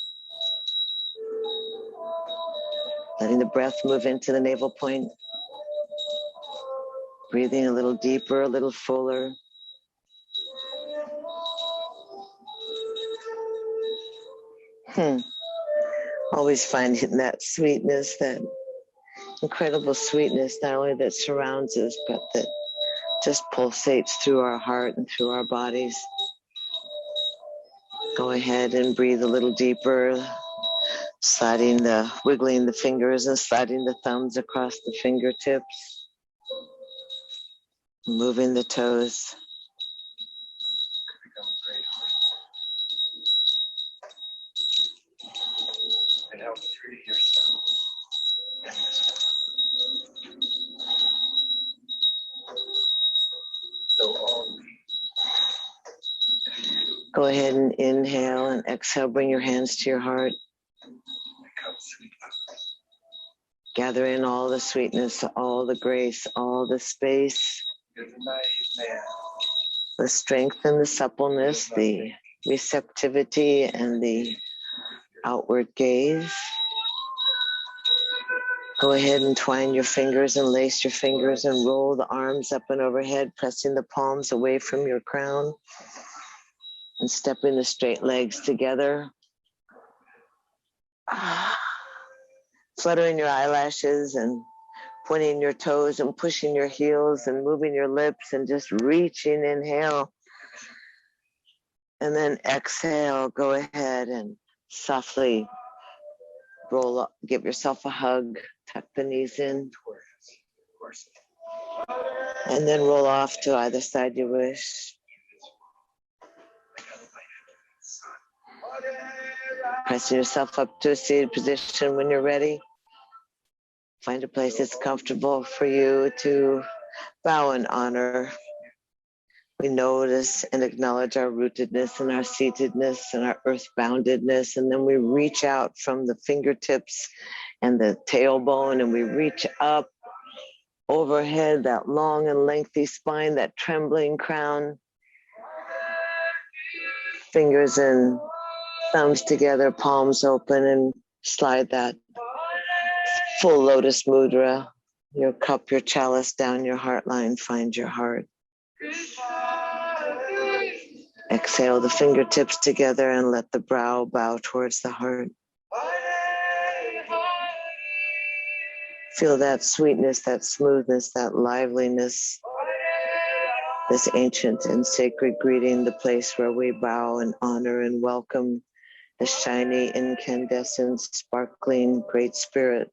letting the breath move into the navel point, breathing a little deeper, a little fuller. Always finding that sweetness, that incredible sweetness, not only that surrounds us, but that just pulsates through our heart and through our bodies. Go ahead and breathe a little deeper, wiggling the fingers and sliding the thumbs across the fingertips, moving the toes. And how free yourself. Go ahead and inhale and exhale. Bring your hands to your heart. Gather in all the sweetness, all the grace, all the space, the strength and the suppleness, the receptivity and the outward gaze. Go ahead and twine your fingers and lace your fingers and roll the arms up and overhead, pressing the palms away from your crown and stepping the straight legs together. Fluttering your eyelashes and pointing your toes and pushing your heels and moving your lips and just reaching. Inhale. And then exhale, go ahead and softly roll up, give yourself a hug, tuck the knees in. And then roll off to either side you wish. Pressing yourself up to a seated position when you're ready. Find a place that's comfortable for you to bow in honor. We notice and acknowledge our rootedness and our seatedness and our earth-boundedness, and then we reach out from the fingertips and the tailbone, and we reach up overhead, that long and lengthy spine, that trembling crown. Fingers and thumbs together, palms open, and slide that full lotus mudra, your cup, your chalice down your heart line. Find your heart. Exhale the fingertips together and let the brow bow towards the heart. Feel that sweetness, that smoothness, that liveliness. This ancient and sacred greeting, the place where we bow and honor and welcome the shiny, incandescent, sparkling Great Spirit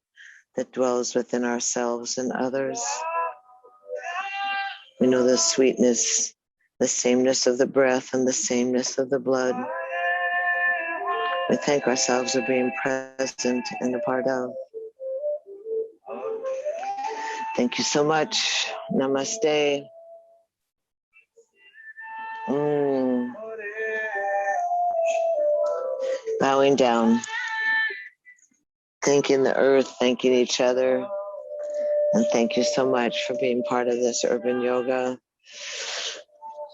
that dwells within ourselves and others. We know the sweetness, the sameness of the breath and the sameness of the blood. We thank ourselves for being present and a part of. Thank you so much. Namaste. Bowing down. thanking the earth, thanking each other. And thank you so much for being part of this urban yoga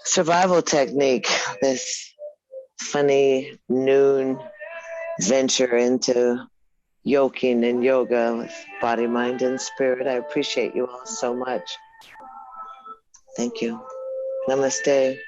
survival technique, this funny noon venture into yoking and yoga with body, mind, and spirit. I appreciate you all so much. Thank you. Namaste.